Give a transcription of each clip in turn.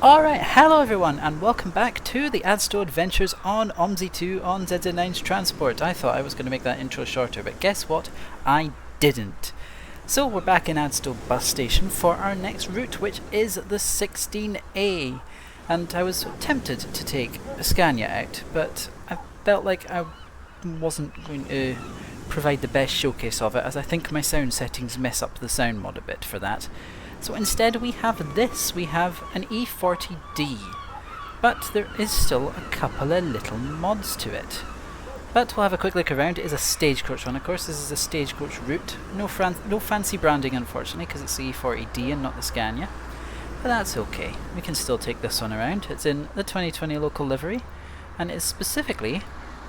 Alright, hello everyone and welcome back to the Adstow adventures on OMSI 2 on ZZ9's transport. I thought I was going to make that intro shorter, but guess what? I didn't. So we're back in Adstow bus station for our next route, which is the 16A. And I was tempted to take Scania out, but I felt like I wasn't going to provide the best showcase of it, as I think my sound settings mess up the sound mod a bit for that. So instead we have this, we have an E40D, but there is still a couple of little mods to it. But we'll have a quick look around. It is a stagecoach one, of course. This is a stagecoach route. No fancy branding, unfortunately, because it's the E40D and not the Scania. But that's okay, we can still take this one around. It's in the 2020 local livery, and it's specifically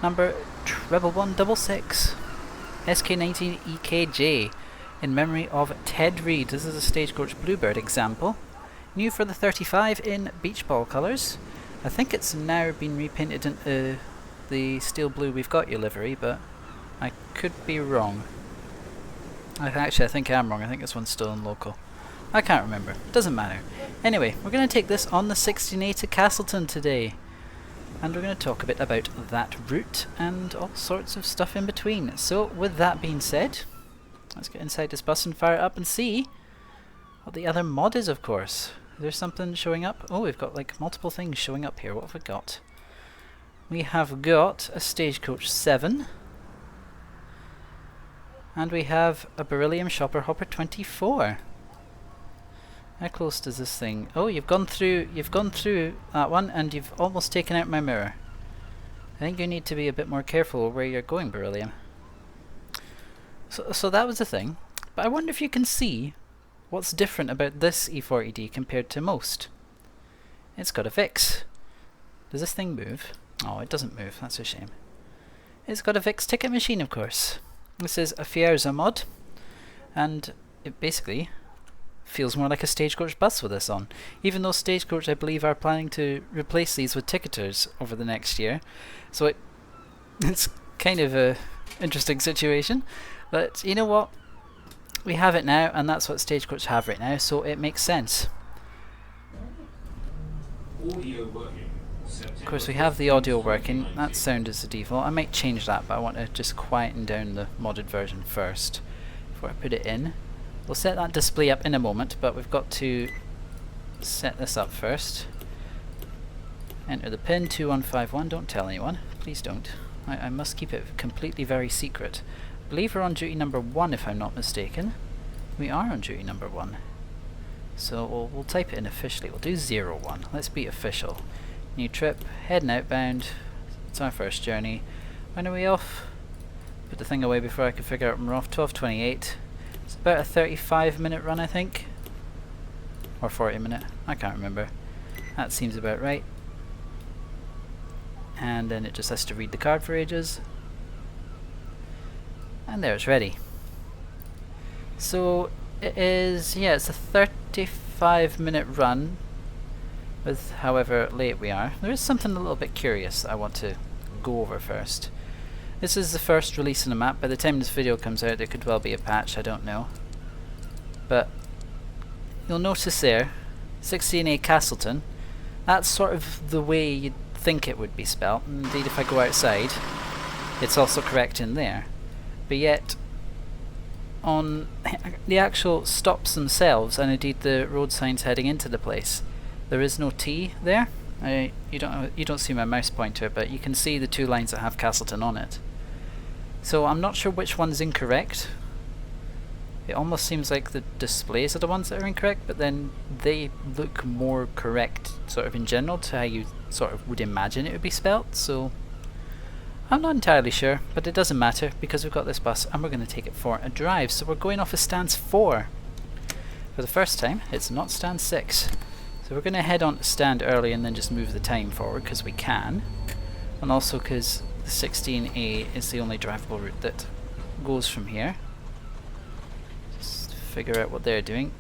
number 11166, SK19 EKJ. In memory of Ted Reed. This is a Stagecoach Bluebird example. New for the 35 in beach ball colours. I think it's now been repainted into the steel blue We've Got You livery, but I could be wrong. I think I am wrong. I think this one's still in local. I can't remember. Doesn't matter. Anyway, we're going to take this on the 16A to Castleton today. And we're going to talk a bit about that route and all sorts of stuff in between. So, with that being said, let's get inside this bus and fire it up and see what the other mod is, of course. Is there something showing up? Oh, we've got like multiple things showing up here. What have we got? We have got a Stagecoach 7. And we have a Beryllium Shopper Hopper 24. How close does this thing? Oh, you've gone through that one and you've almost taken out my mirror. I think you need to be a bit more careful where you're going, Beryllium. So that was the thing, but I wonder if you can see what's different about this E40D compared to most. It's got a VIX. Does this thing move? Oh, it doesn't move, that's a shame. It's got a VIX ticket machine, of course. This is a Fierza mod, and it basically feels more like a Stagecoach bus with this on. Even though Stagecoach, I believe, are planning to replace these with ticketers over the next year. So it's kind of a interesting situation. But you know what? We have it now, and that's what Stagecoach have right now, so it makes sense. Of course, we have the audio working. That sound is the default. I might change that, but I want to just quieten down the modded version first before I put it in. We'll set that display up in a moment, but we've got to set this up first. Enter the pin 2151. Don't tell anyone. Please don't. I must keep it completely very secret. I believe we're on duty number 1, if I'm not mistaken. We are on duty number 1. So we'll type it in officially. We'll do 01. Let's be official. New trip, heading outbound. It's our first journey. When are we off? Put the thing away before I could figure out when we're off. 12:28. It's about a 35-minute run, I think. Or 40-minute. I can't remember. That seems about right. And then it just has to read the card for ages. And there, it's ready. So it is, yeah, it's a 35-minute run with however late we are. There is something a little bit curious that I want to go over first. This is the first release in the map. By the time this video comes out, there could well be a patch, I don't know. But you'll notice there, 16A Castleton, that's sort of the way you'd think it would be spelt. Indeed, if I go outside, it's also correct in there. But yet, on the actual stops themselves, and indeed the road signs heading into the place, there is no T there. You don't see my mouse pointer, but you can see the two lines that have Castleton on it. So I'm not sure which one's incorrect. It almost seems like the displays are the ones that are incorrect, but then they look more correct, sort of in general, to how you sort of would imagine it would be spelt. So I'm not entirely sure, but it doesn't matter because we've got this bus and we're going to take it for a drive. So we're going off of stand 4. For the first time, it's not stand 6. So we're going to head on to stand early and then just move the time forward because we can. And also because the 16A is the only drivable route that goes from here. Just figure out what they're doing.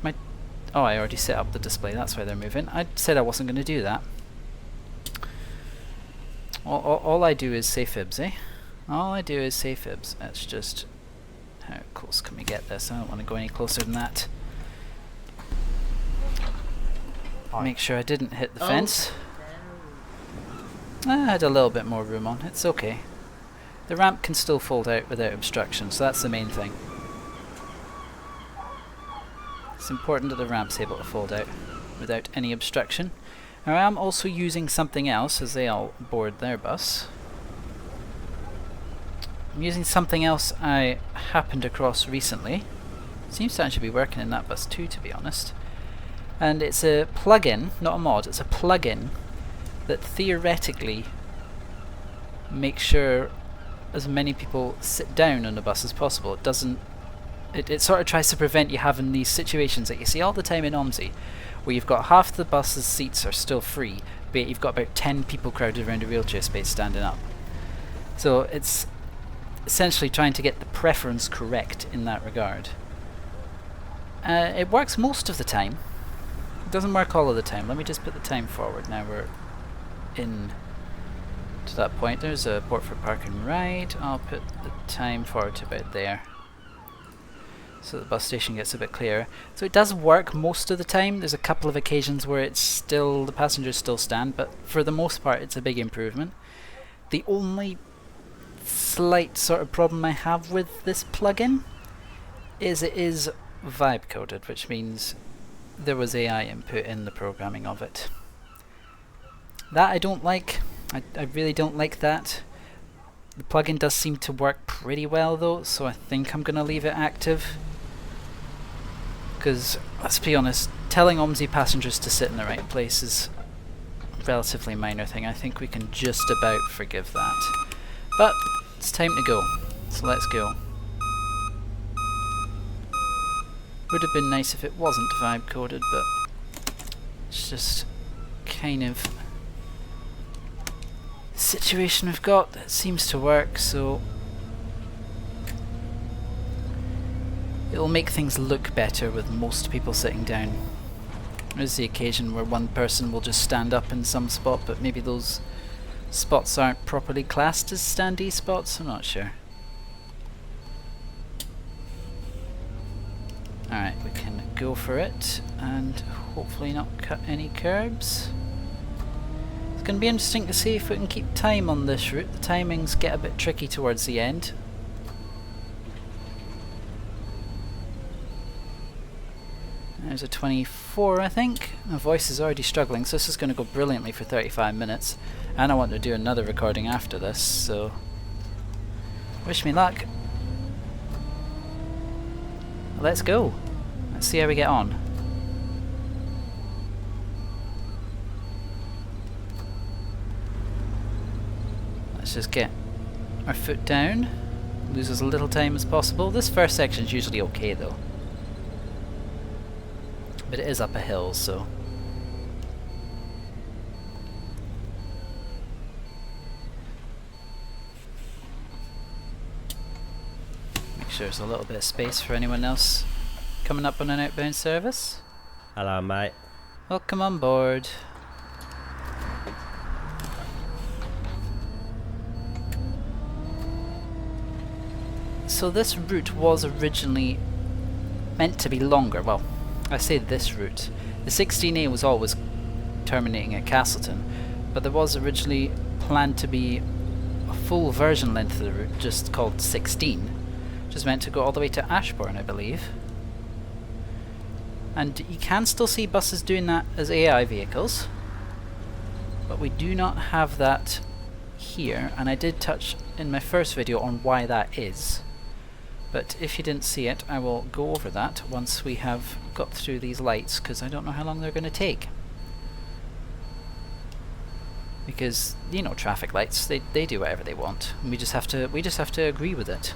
Oh, I already set up the display, that's why they're moving. I said I wasn't going to do that. All I do is say fibs, eh? All I do is say fibs. That's just... How close can we get this? I don't want to go any closer than that. make sure I didn't hit the fence. I had a little bit more room on. It's okay. The ramp can still fold out without obstruction, so that's the main thing. It's important that the ramp's able to fold out without any obstruction. Now I am also using something else as they all board their bus. I'm using something else I happened across recently. Seems to actually be working in that bus too, to be honest. And it's a plugin, not a mod, it's a plugin that theoretically makes sure as many people sit down on the bus as possible. It doesn't. It sort of tries to prevent you having these situations that you see all the time in OMSI, where you've got half the bus's seats are still free, but you've got about 10 people crowded around a wheelchair space standing up. So it's essentially trying to get the preference correct in that regard. It works most of the time. It doesn't work all of the time. Let me just put the time forward. Now we're in to that point. There's a port for park and ride. I'll put the time forward to about there, so the bus station gets a bit clearer. So it does work most of the time. There's a couple of occasions where it's still, the passengers still stand, but for the most part it's a big improvement. The only slight sort of problem I have with this plugin is it is vibe coded, which means there was AI input in the programming of it. That I don't like. I really don't like that. The plugin does seem to work pretty well though, so I think I'm gonna leave it active. Because, let's be honest, telling OMSI passengers to sit in the right place is a relatively minor thing. I think we can just about forgive that. But, it's time to go. So let's go. Would have been nice if it wasn't vibe coded, but it's just kind of the situation we've got that seems to work, so it'll make things look better with most people sitting down. There's the occasion where one person will just stand up in some spot, but maybe those spots aren't properly classed as standee spots, I'm not sure. Alright, we can go for it and hopefully not cut any curbs. It's going to be interesting to see if we can keep time on this route. The timings get a bit tricky towards the end. There's a 24, I think. My voice is already struggling, so this is going to go brilliantly for 35 minutes. And I want to do another recording after this, so wish me luck. Let's go. Let's see how we get on. Let's just get our foot down. Lose as little time as possible. This first section is usually okay though. But it is up a hill, so make sure there's a little bit of space for anyone else coming up on an outbound service. Hello, mate. Welcome on board. So this route was originally meant to be longer. Well, I say this route. The 16A was always terminating at Castleton, but there was originally planned to be a full version length of the route, just called 16, which is meant to go all the way to Ashbourne, I believe. And you can still see buses doing that as AI vehicles, but we do not have that here, and I did touch in my first video on why that is. But if you didn't see it, I will go over that once we have got through these lights, because I don't know how long they're going to take. Because, you know, traffic lights, they do whatever they want. And we just have to agree with it.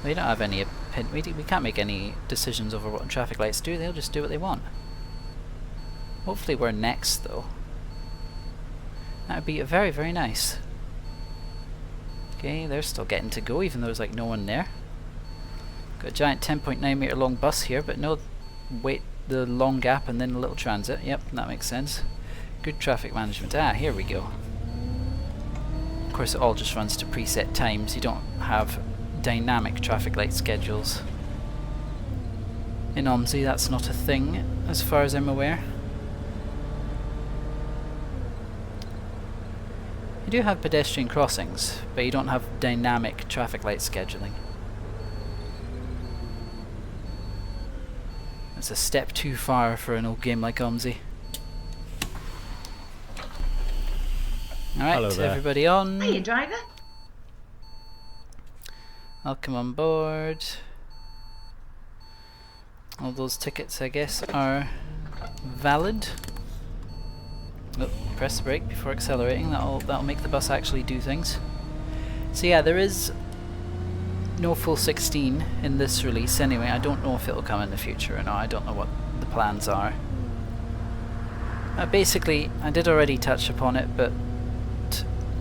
We don't have any we can't make any decisions over what traffic lights do. They'll just do what they want. Hopefully we're next though. That would be very, very nice. Okay, they're still getting to go, even though there's like no one there. Got a giant 10.9 meter long bus here, but no wait, the long gap and then a little transit. Yep, that makes sense. Good traffic management. Ah, here we go. Of course, it all just runs to preset times. You don't have dynamic traffic light schedules. In OMSI, that's not a thing, as far as I'm aware. do have pedestrian crossings, but you don't have dynamic traffic light scheduling. It's a step too far for an old game like OMSI. Alright, everybody on. Hiya, driver. Welcome on board. All those tickets, I guess, are valid. Oh, press the brake before accelerating. That'll make the bus actually do things. So yeah, there is no full 16 in this release anyway. I don't know if it'll come in the future or not. I don't know what the plans are. Basically, I did already touch upon it, but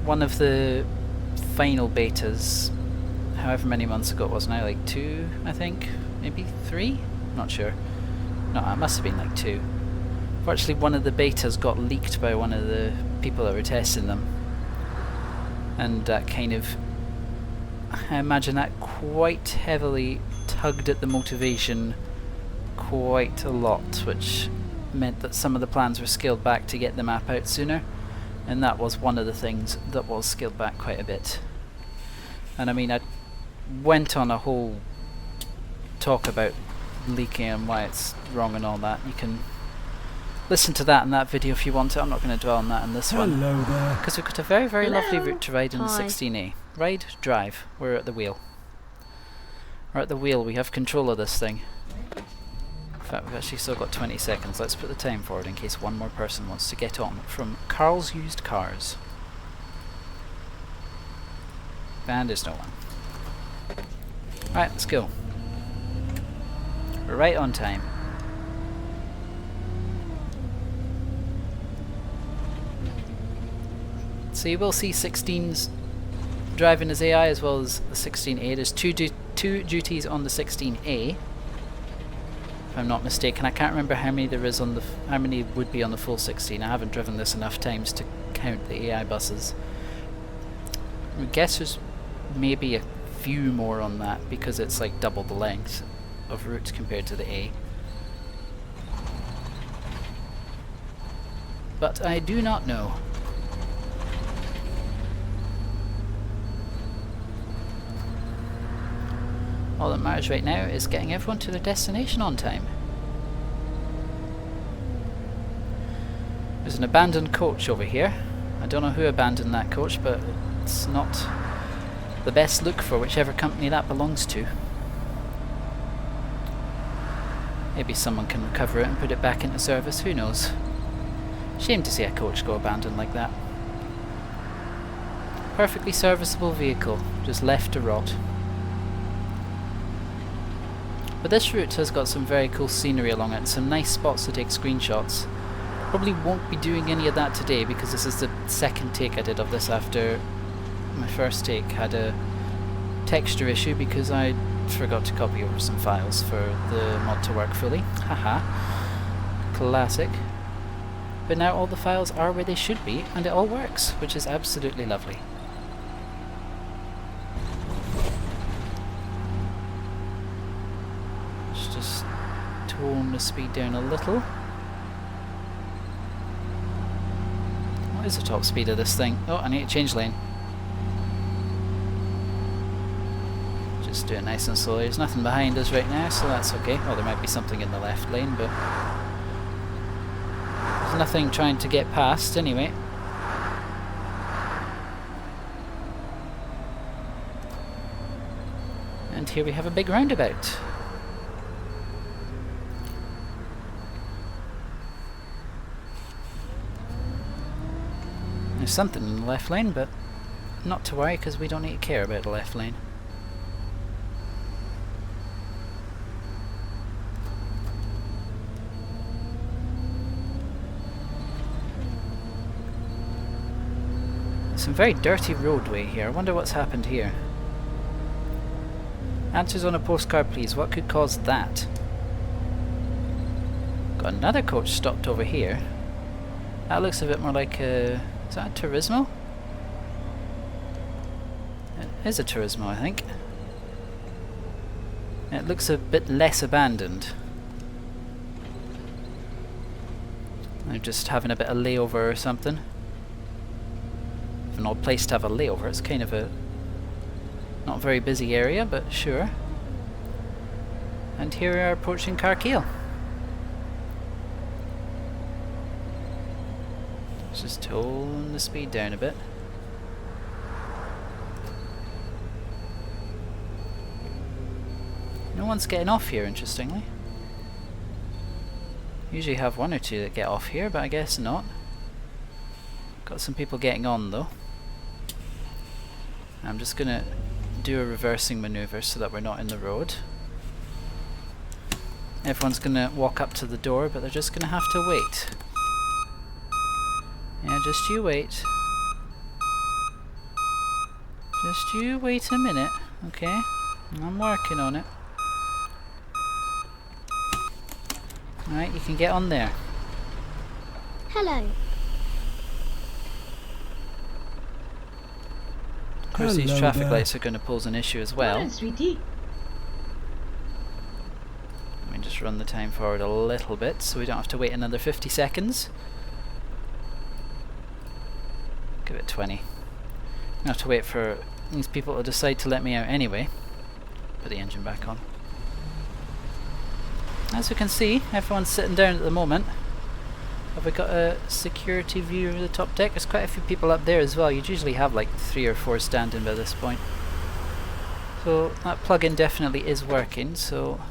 one of the final betas, however many months ago it was now, like 2, I think, maybe 3? Not sure. No, it must have been like 2. Fortunately, one of the betas got leaked by one of the people that were testing them, and that kind of, I imagine that quite heavily tugged at the motivation quite a lot, which meant that some of the plans were scaled back to get the map out sooner, and that was one of the things that was scaled back quite a bit. And I mean, I went on a whole talk about leaking and why it's wrong and all that. You can listen to that in that video if you want to. I'm not going to dwell on that in this one. Hello there. Because we've got a very, very lovely route to ride in the 16A. Ride, drive. We're at the wheel. We're at the wheel. We have control of this thing. In fact, we've actually still got 20 seconds. Let's put the time forward in case one more person wants to get on from Carl's Used Cars. And there's no one. Right, let's go. We're right on time. So you will see 16s driving as AI as well as the 16A. There's two duties on the 16A, if I'm not mistaken. I can't remember how many there is on the how many would be on the full 16. I haven't driven this enough times to count the AI buses. I guess there's maybe a few more on that because it's like double the length of route compared to the A. But I do not know. All that matters right now is getting everyone to their destination on time. There's an abandoned coach over here. I don't know who abandoned that coach, but it's not the best look for whichever company that belongs to. Maybe someone can recover it and put it back into service, who knows. Shame to see a coach go abandoned like that. Perfectly serviceable vehicle, just left to rot. But this route has got some very cool scenery along it and some nice spots to take screenshots. Probably won't be doing any of that today because this is the second take I did of this after my first take had a texture issue because I forgot to copy over some files for the mod to work fully. Haha. Classic. But now all the files are where they should be and it all works, which is absolutely lovely. Let's just tone the speed down a little. What is the top speed of this thing? Oh, I need to change lane. Just do it nice and slowly. There's nothing behind us right now, so that's okay. Oh, there might be something in the left lane, but there's nothing trying to get past anyway. And here we have a big roundabout. There's something in the left lane, but not to worry because we don't need to care about the left lane. Some very dirty roadway here. I wonder what's happened here. Answers on a postcard please. What could cause that? Got another coach stopped over here. That looks a bit more like a... is that a Turismo? It is a Turismo, I think. It looks a bit less abandoned. I'm just having a bit of layover or something. an odd place to have a layover. It's kind of a not very busy area, but sure. And here we are approaching Carkeel. Let's just tone the speed down a bit. No one's getting off here, interestingly. Usually have one or two that get off here, but I guess not. Got some people getting on though. I'm just gonna do a reversing maneuver so that we're not in the road. Everyone's gonna walk up to the door, but they're just gonna have to wait. Yeah, just you wait. Just you wait a minute, okay? I'm working on it. Alright, you can get on there. Hello. Of course, these traffic lights are going to pose an issue as well. Hello, sweetie. Let me just run the time forward a little bit so we don't have to wait another 50 seconds. Give it 20. I have to wait for these people to decide to let me out anyway. Put the engine back on. As we can see, everyone's sitting down at the moment. Have we got a security view of the top deck? There's quite a few people up there as well. You'd usually have like 3 or 4 standing by this point. So that plug-in definitely is working, so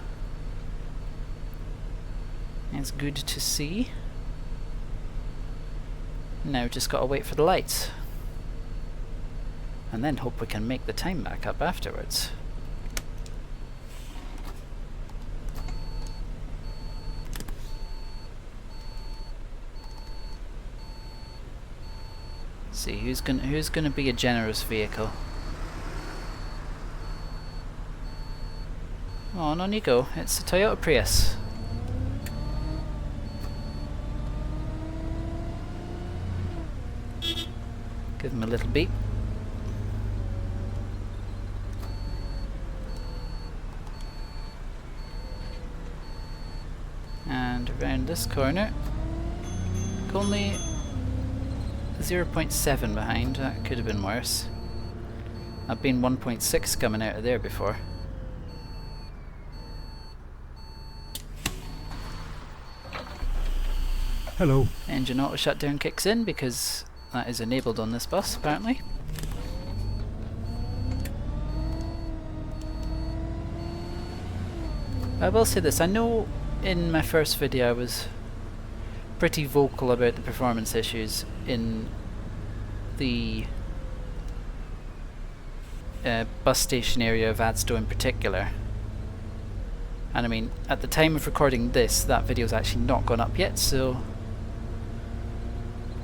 it's good to see. Now just got to wait for the lights. And then hope we can make the time back up afterwards. See who's gonna be a generous vehicle. Oh, on you go. It's a Toyota Prius. Give him a little beep. And around this corner. Only 0.7 behind, that could have been worse. I've been 1.6 coming out of there before. Hello. Engine auto shutdown kicks in because that is enabled on this bus apparently. I will say this, I know in my first video I was pretty vocal about the performance issues in the bus station area of Adstow in particular. And I mean, at the time of recording this, that video's actually not gone up yet, so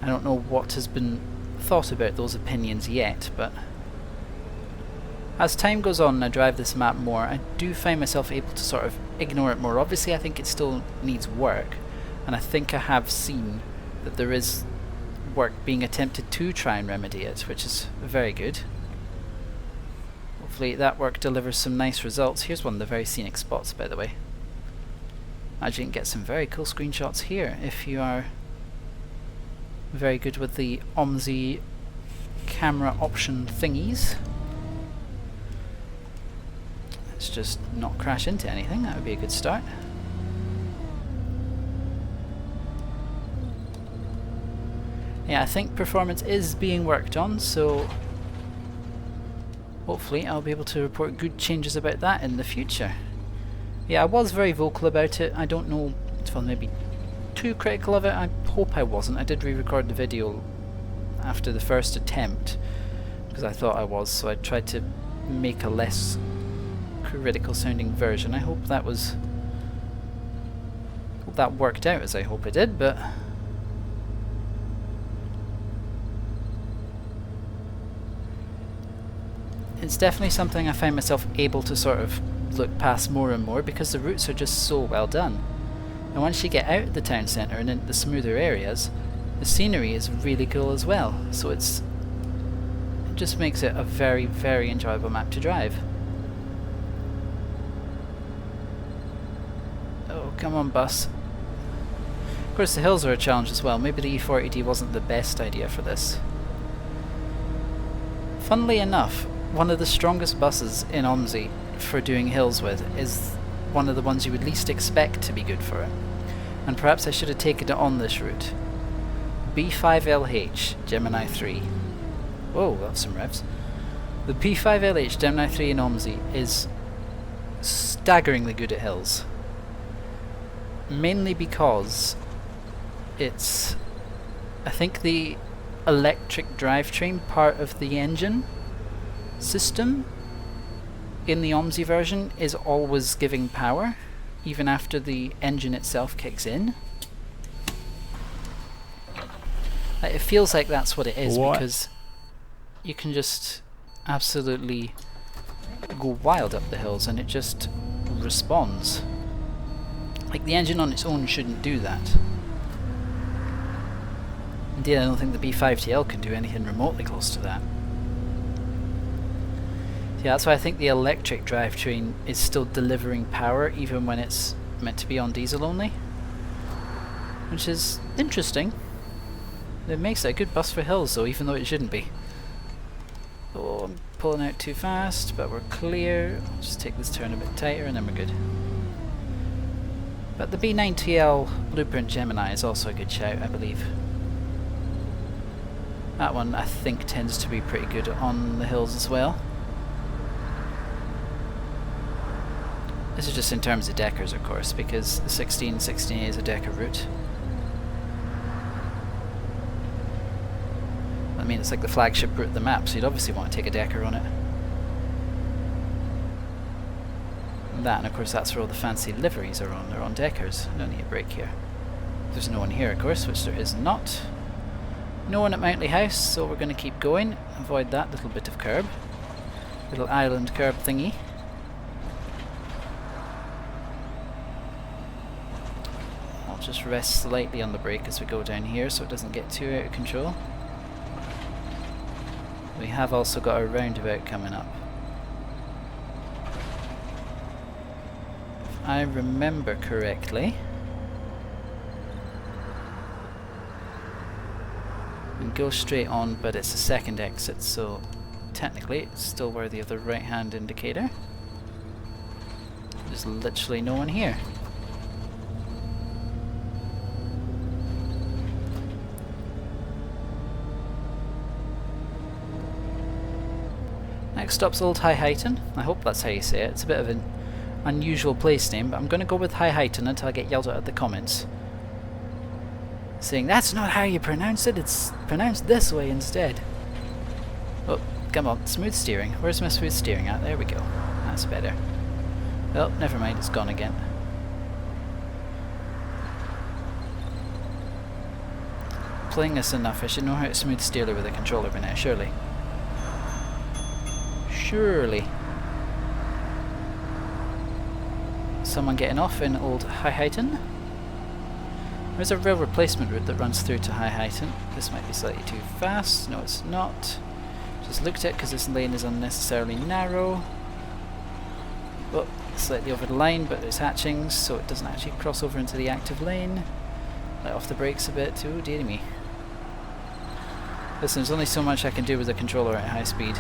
I don't know what has been thought about those opinions yet, but as time goes on and I drive this map more, I do find myself able to sort of ignore it more. Obviously I think it still needs work, and I think I have seen that there is work being attempted to try and remedy it, which is very good. Hopefully that work delivers some nice results. Here's one of the very scenic spots, by the way. Imagine you can get some very cool screenshots here if you are very good with the OMSI camera option thingies. Let's just not crash into anything, that would be a good start. Yeah, I think performance is being worked on, so hopefully I'll be able to report good changes about that in the future. Yeah, I was very vocal about it. I don't know if I was maybe too critical of it. I hope I wasn't. I did re-record the video after the first attempt because I thought I was, so I tried to make a less critical sounding version. I hope that worked out as I hope it did, but it's definitely something I find myself able to sort of look past more and more because the routes are just so well done. And once you get out of the town centre and into the smoother areas, the scenery is really cool as well. So it just makes it a very, very enjoyable map to drive. Oh, come on bus. Of course the hills are a challenge as well. Maybe the E40D wasn't the best idea for this. Funnily enough, one of the strongest buses in OMSI for doing hills with is one of the ones you would least expect to be good for it. And perhaps I should have taken it on this route. B5LH Gemini 3. Whoa, that's some revs. The B5LH Gemini 3 in OMSI is staggeringly good at hills. Mainly because it's, I think, the electric drivetrain part of the engine system in the OMSI version is always giving power, even after the engine itself kicks in. It feels like that's what it is, because you can just absolutely go wild up the hills and it just responds. Like, the engine on its own shouldn't do that. Indeed, I don't think the B5TL can do anything remotely close to that. Yeah, that's why I think the electric drivetrain is still delivering power even when it's meant to be on diesel only. Which is interesting. It makes it a good bus for hills though, even though it shouldn't be. Oh, I'm pulling out too fast, but we're clear. I'll just take this turn a bit tighter and then we're good. But the B9TL Blueprint Gemini is also a good shout, I believe. That one, I think, tends to be pretty good on the hills as well. This is just in terms of deckers, of course, because the 16A is a decker route. I mean, it's like the flagship route of the map, so you'd obviously want to take a decker on it. And that, and of course, that's where all the fancy liveries are on. They're on deckers. No need a break here. There's no one here, of course, which there is not. No one at Mountley House, so we're going to keep going. Avoid that little bit of curb. Little island curb thingy. I'll just rest slightly on the brake as we go down here so it doesn't get too out of control. We have also got a roundabout coming up. If I remember correctly, we go straight on, but it's a second exit, so technically it's still worthy of the right hand indicator. There's literally no one here. Next stop's Old High Heighton. I hope that's how you say it. It's a bit of an unusual place name, but I'm going to go with High Heighton until I get yelled at the comments, saying that's not how you pronounce it, it's pronounced this way instead. Oh, come on, smooth steering. Where's my smooth steering at? There we go. That's better. Oh, never mind, it's gone again. Playing this enough, I should know how to smooth steer with a controller by now, surely. Surely. Someone getting off in Old High Heighton? There's a rail replacement route that runs through to High Heighton. This might be slightly too fast. No, it's not. Just looked at because this lane is unnecessarily narrow. Oh, slightly over the line, but there's hatchings, so it doesn't actually cross over into the active lane. Let off the brakes a bit. Oh, dearie me. Listen, there's only so much I can do with the controller at high speed.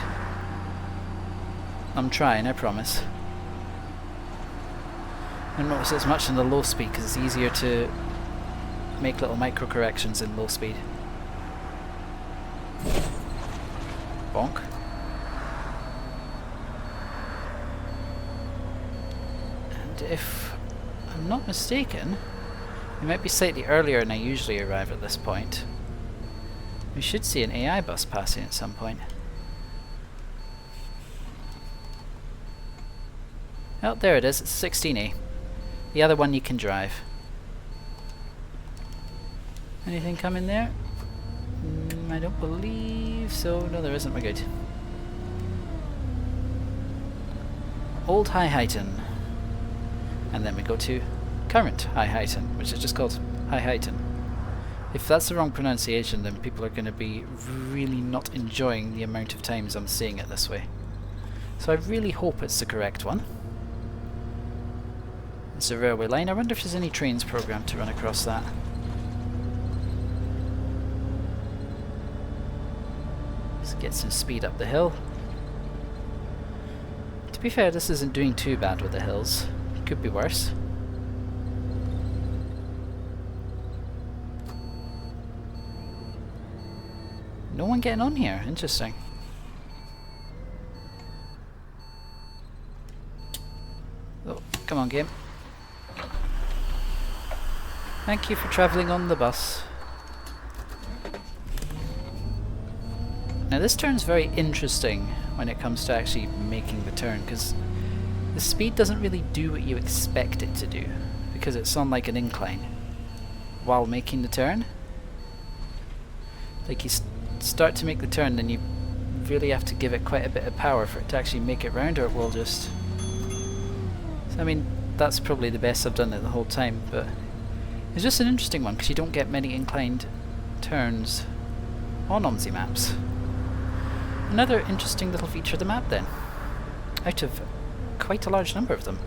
I'm trying, I promise. I don't notice as much in the low speed because it's easier to make little micro corrections in low speed. Bonk. And if I'm not mistaken, we might be slightly earlier than I usually arrive at this point. We should see an AI bus passing at some point. Oh, there it is, it's 16A. The other one you can drive. Anything coming there? I don't believe so. No, there isn't. We're good. Old High Heighton. And then we go to current High Heighton, which is just called High Heighton. If that's the wrong pronunciation, then people are going to be really not enjoying the amount of times I'm saying it this way. So I really hope it's the correct one. It's a railway line. I wonder if there's any trains programmed to run across that. Let's Get some speed up the hill. To be fair, this isn't doing too bad with the hills. Could be worse. No one getting on here. Interesting. Oh, come on, game. Thank you for travelling on the bus. Now this turn's very interesting when it comes to actually making the turn, because the speed doesn't really do what you expect it to do, because it's on like an incline while making the turn. Like you start to make the turn, then you really have to give it quite a bit of power for it to actually make it round, or it will just... So, I mean, that's probably the best I've done it the whole time, but it's just an interesting one because you don't get many inclined turns on OMSI maps. Another interesting little feature of the map then, out of quite a large number of them.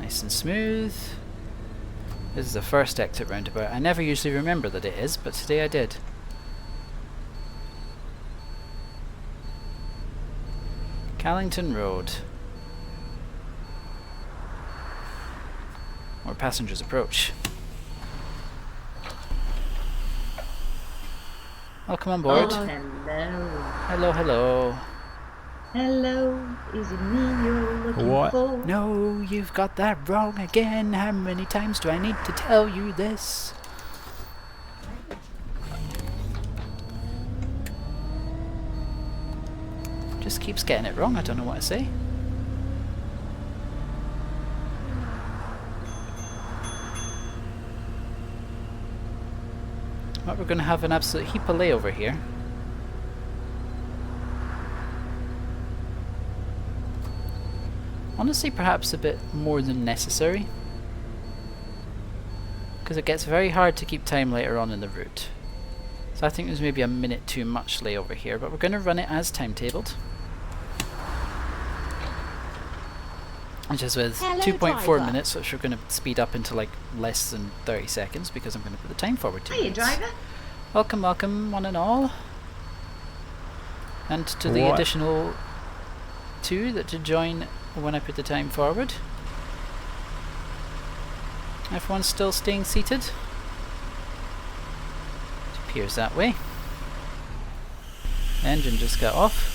Nice and smooth. This is the first exit roundabout. I never usually remember that it is, but today I did. Callington Road. More passengers approach. Welcome on board. Oh, hello. Hello, hello. Hello, is it me you're looking What? for? No, you've got that wrong again. How many times do I need to tell you this? Just keeps getting it wrong, I don't know what to say. But we're going to have an absolute heap of layover here. Honestly, perhaps a bit more than necessary, because it gets very hard to keep time later on in the route. So I think there's maybe a minute too much layover here, but we're going to run it as timetabled. Which is with 2.4 minutes, which we're going to speed up into like less than 30 seconds because I'm going to put the time forward 2 Hiya, minutes. driver. Welcome, welcome, one and all. And to the What? additional 2 that to join when I put the time forward. Everyone's still staying seated. It appears that way. The engine just got off.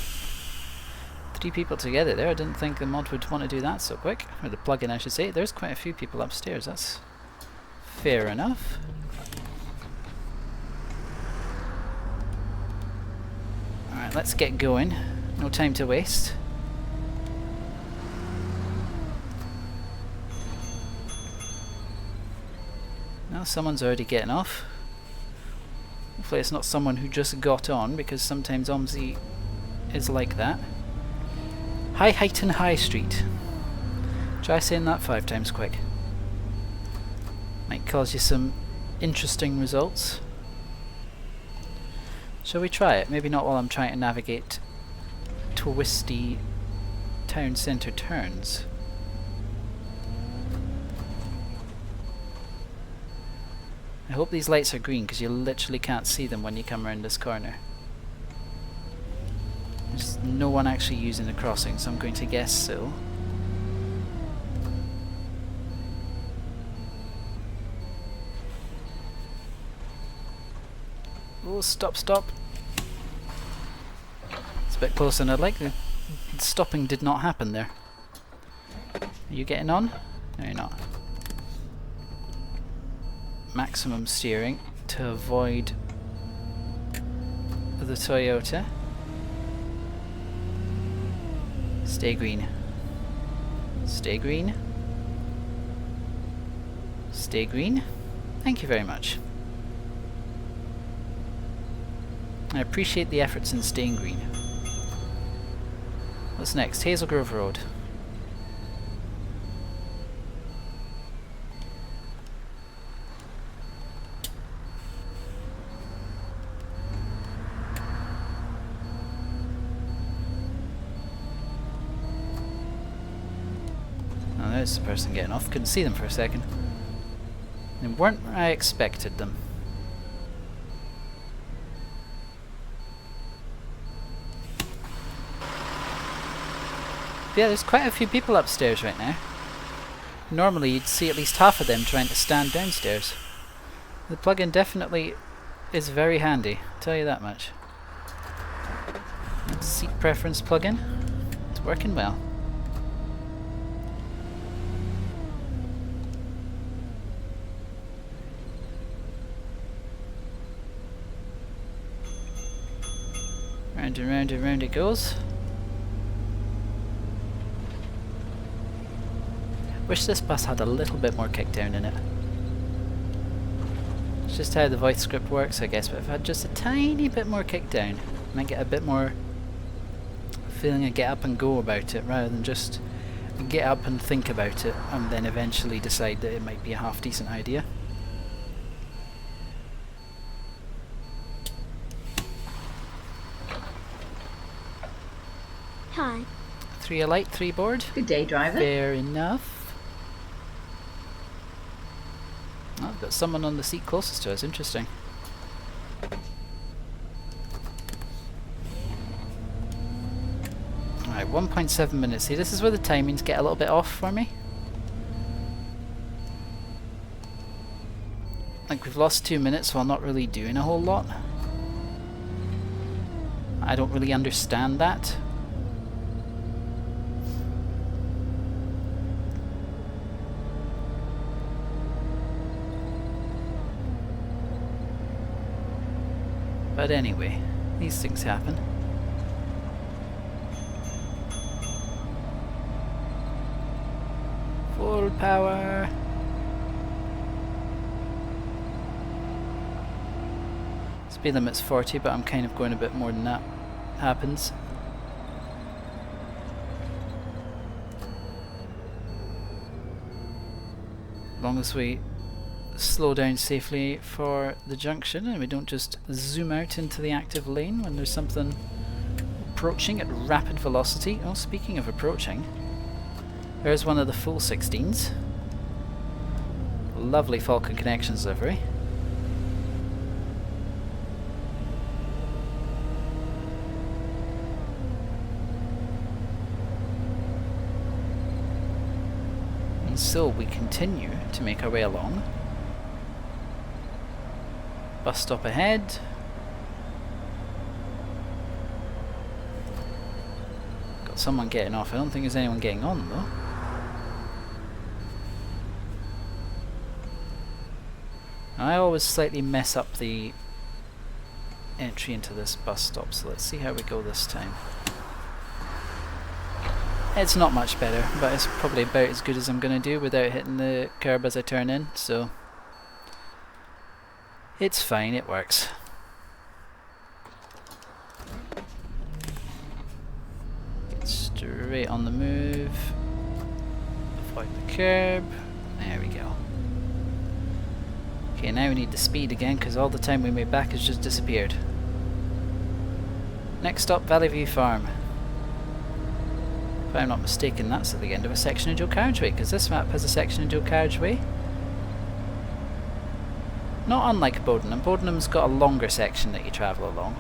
3 people together there. I didn't think the mod would want to do that so quick. Or the plugin, I should say. There's quite a few people upstairs. That's fair enough. Alright, let's get going. No time to waste. Now someone's already getting off. Hopefully it's not someone who just got on, because sometimes OMSI is like that. High Heighton High Street. Try saying that 5 times quick. Might cause you some interesting results. Shall we try it? Maybe not while I'm trying to navigate twisty town centre turns. I hope these lights are green, because you literally can't see them when you come around this corner. There's no one actually using the crossing, so I'm going to guess so. Oh, stop, stop. It's a bit closer than I'd like. The stopping did not happen there. Are you getting on? No, you're not. Maximum steering to avoid the Toyota. Stay green. Stay green. Stay green. Thank you very much. I appreciate the efforts in staying green. What's next? Hazel Grove Road. there's the person getting off. Couldn't see them for a second. They weren't where I expected them. Yeah, there's quite a few people upstairs right now. Normally you'd see at least half of them trying to stand downstairs. The plugin definitely is very handy, I'll tell you that much. Seat preference plugin. It's working well. Round and round and round it goes. Wish this bus had a little bit more kickdown in it. It's just how the voice script works, I guess, but if I had just a tiny bit more kickdown, I might get a bit more feeling a get up and go about it, rather than just get up and think about it and then eventually decide that it might be a half decent idea. Hi. 3 alight, 3 board. Good day, driver. Fair enough. Oh, I've got someone on the seat closest to us, interesting. Alright, 1.7 minutes. See, this is where the timings get a little bit off for me. Like, we've lost 2 minutes while not really doing a whole lot. I don't really understand that. But anyway, these things happen. Full power. Speed limit's 40, but I'm kind of going a bit more than that happens. As long as we slow down safely for the junction and we don't just zoom out into the active lane when there's something approaching at rapid velocity. Oh, speaking of approaching, there's one of the full 16s. Lovely Falcon Connections livery. And so we continue to make our way along. Bus stop ahead. Got someone getting off. I don't think there's anyone getting on though. I always slightly mess up the entry into this bus stop, so let's see how we go this time. It's not much better, but it's probably about as good as I'm going to do without hitting the curb as I turn in, so it's fine, it works. Get straight on the move. Avoid the curb. There we go. Okay, now we need the speed again, because all the time we made back has just disappeared. Next stop, Valley View Farm. If I'm not mistaken, that's at the end of a section of dual carriageway, because this map has a section of dual carriageway. Not unlike Bodenham. Bodenham's got a longer section that you travel along.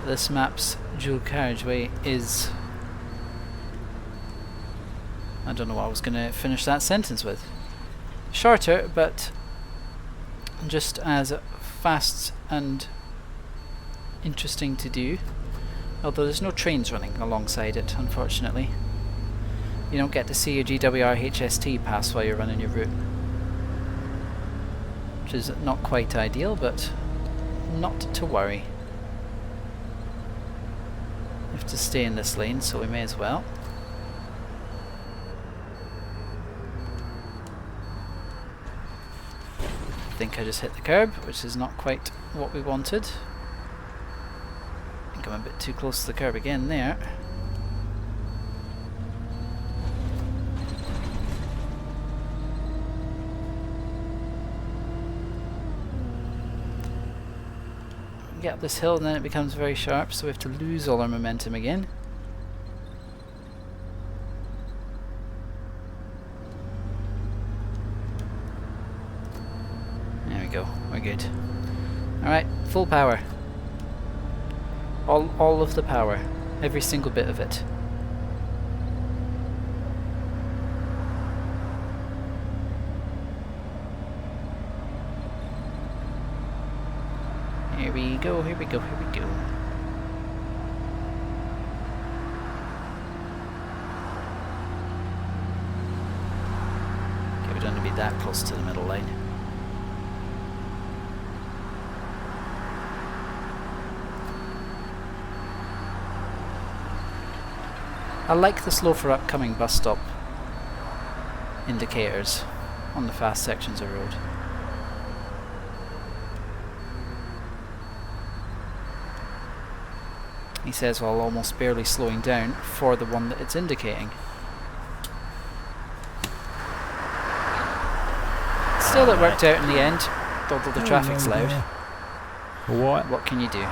This map's dual carriageway is... I don't know what I was going to finish that sentence with. Shorter, but just as fast and interesting to do. Although there's no trains running alongside it, unfortunately. You don't get to see your GWR HST pass while you're running your route. Which is not quite ideal, but not to worry. We have to stay in this lane, so we may as well. I think I just hit the curb, which is not quite what we wanted. I think I'm a bit too close to the curb again there. get up this hill and then it becomes very sharp, so we have to lose all our momentum again. There we go, we're good. Alright, full power. All of the power. Every single bit of it. Here we go, here we go, here we go. Okay, we don't want to be that close to the middle line. I like the slow for upcoming bus stop indicators on the fast sections of road. He says while almost barely slowing down for the one that it's indicating. Still it worked out in the end, although the traffic's loud. What can you do?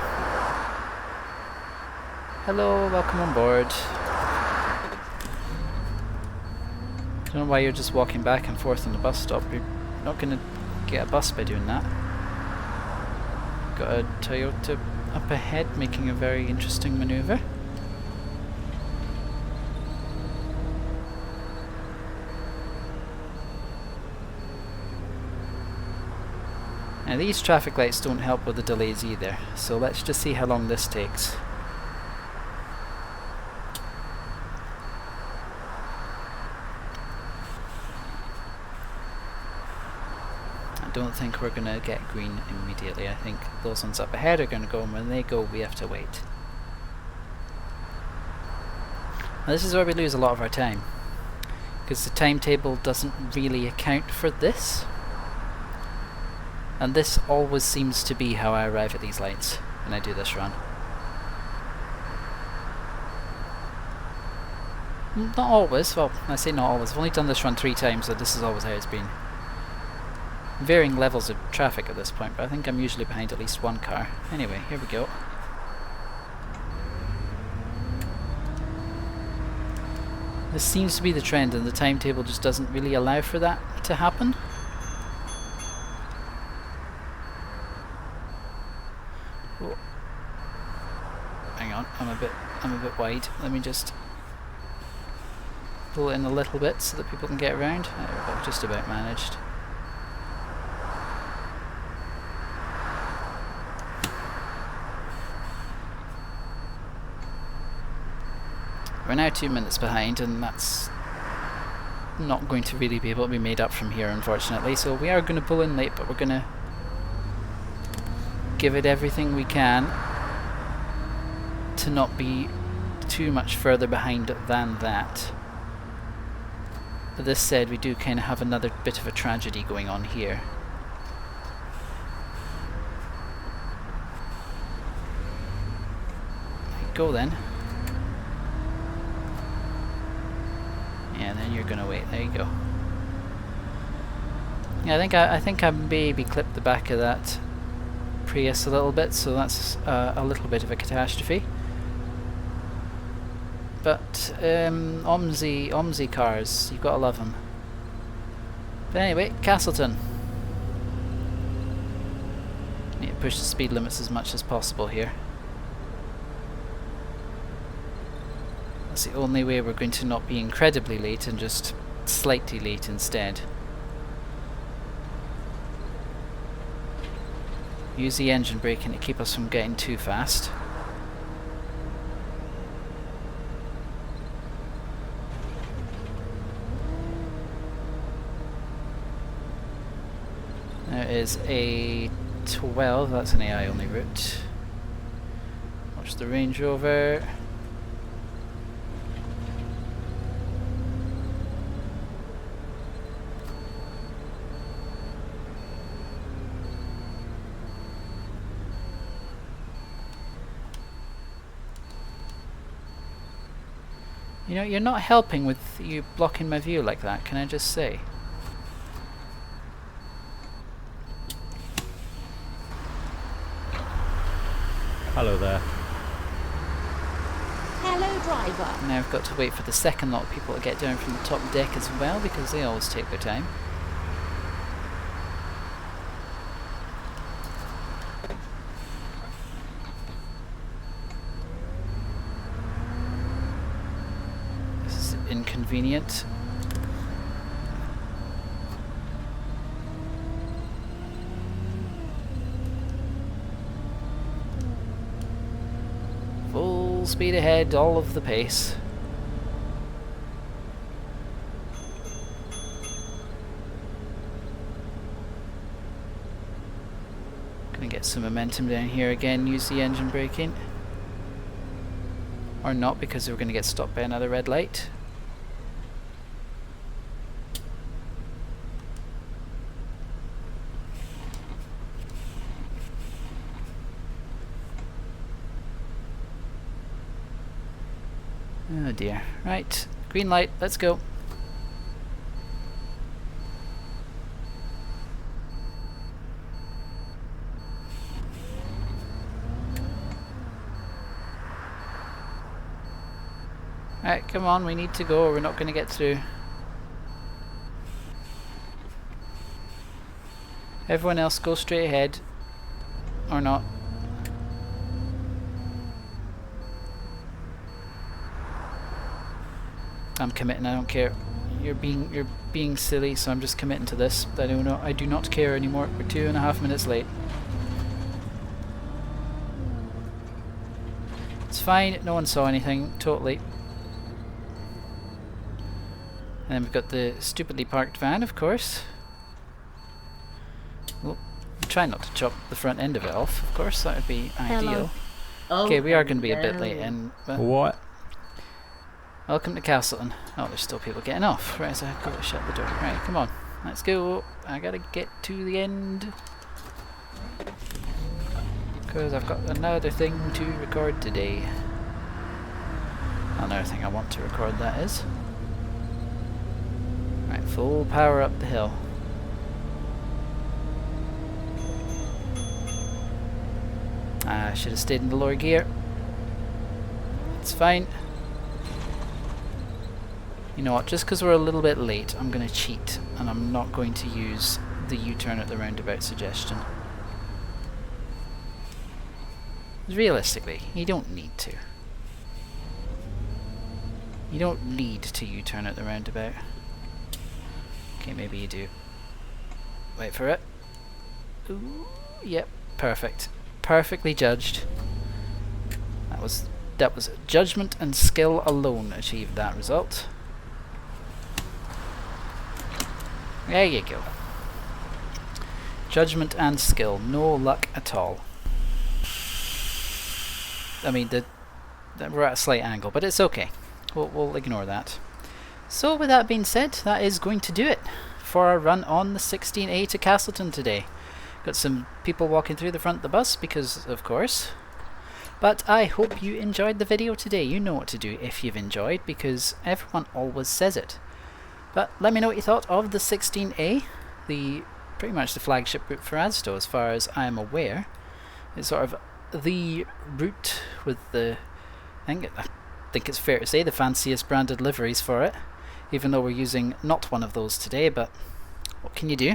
Hello, welcome on board. I don't know why you're just walking back and forth on the bus stop. You're not going to get a bus by doing that. Got a Toyota up ahead making a very interesting manoeuvre. Now these traffic lights don't help with the delays either, so let's just see how long this takes. I don't think we're going to get green immediately. I think those ones up ahead are going to go, and when they go we have to wait. Now this is where we lose a lot of our time, because the timetable doesn't really account for this. And this always seems to be how I arrive at these lights when I do this run. Not always, well I say not always, I've only done this run 3 times, so this is always how it's been. Varying levels of traffic at this point, but I think I'm usually behind at least one car. Anyway, here we go. This seems to be the trend, and the timetable just doesn't really allow for that to happen. Oh. Hang on, I'm a bit wide. Let me just pull it in a little bit so that people can get around. There we go, just about managed. We're now 2 minutes behind, and that's not going to really be able to be made up from here, unfortunately. So we are going to pull in late, but we're going to give it everything we can to not be too much further behind than that. But this said, we do kind of have another bit of a tragedy going on here. There you go then. And then you're gonna wait. There you go. Yeah, I think I maybe clipped the back of that Prius a little bit, so that's a little bit of a catastrophe. But OMSI cars, you've got to love them. But anyway, Castleton. Need to push the speed limits as much as possible here. That's the only way we're going to not be incredibly late, and just slightly late instead. Use the engine braking to keep us from getting too fast. There is a 12, that's an AI only route. Watch the Range Rover. You know, you're not helping with you blocking my view like that, can I just say? Hello there. Hello, driver. Now I've got to wait for the second lot of people to get down from the top deck as well, because they always take their time. This is inconvenient. Full speed ahead, all of the pace. Gonna get some momentum down here again, use the engine braking. Or not, because we're gonna get stopped by another red light. Oh dear. Right, green light, let's go. Right, come on, we need to go or we're not going to get through. Everyone else go straight ahead. Or not. I'm committing, I don't care. You're being silly, so I'm just committing to this. I do not care anymore. We're 2.5 minutes late. It's fine, no one saw anything, totally. And then we've got the stupidly parked van, of course. Well, try not to chop the front end of it off, of course, that would be ideal. Okay, we are going to be a bit late in. What? Welcome to Castleton. Oh, there's still people getting off. Right, so I've got to shut the door. Right, come on. Let's go. I gotta get to the end. Because I've got another thing to record today. Another thing I want to record, that is. Right, full power up the hill. I should have stayed in the lower gear. It's fine. You know what, just because we're a little bit late, I'm going to cheat, and I'm not going to use the U-turn at the roundabout suggestion. Realistically, you don't need to. You don't need to U-turn at the roundabout. Okay, maybe you do. Wait for it. Ooh, yep, perfect. Perfectly judged. That was judgment and skill alone achieved that result. There you go. Judgment and skill, no luck at all. I mean, we're at a slight angle, but it's okay. We'll ignore that. So with that being said, that is going to do it for our run on the 16A to Castleton today. Got some people walking through the front of the bus, because of course. But I hope you enjoyed the video today. You know what to do if you've enjoyed, because everyone always says it. But let me know what you thought of the 16A, pretty much the flagship route for Adstow as far as I am aware. It's sort of the route with I think it's fair to say, the fanciest branded liveries for it, even though we're using not one of those today, but what can you do?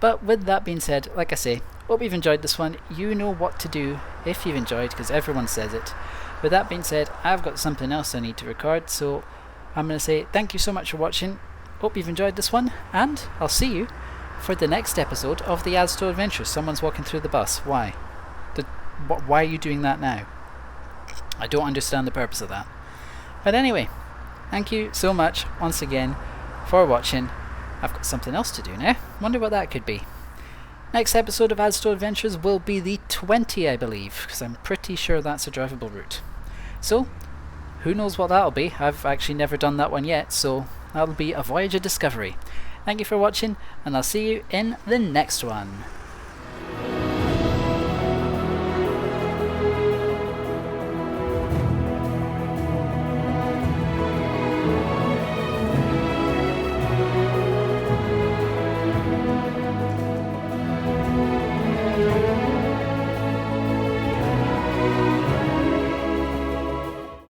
But with that being said, like I say, hope you've enjoyed this one. You know what to do if you've enjoyed, because everyone says it. With that being said, I've got something else I need to record, so I'm going to say thank you so much for watching. Hope you've enjoyed this one, and I'll see you for the next episode of the Adstow Adventures. Someone's walking through the bus. Why? Why are you doing that now? I don't understand the purpose of that. But anyway, thank you so much once again for watching. I've got something else to do now. Wonder what that could be. Next episode of Adstow Adventures will be the 20, I believe, because I'm pretty sure that's a drivable route. So, who knows what that'll be? I've actually never done that one yet, so that'll be a voyage of discovery. Thank you for watching, and I'll see you in the next one.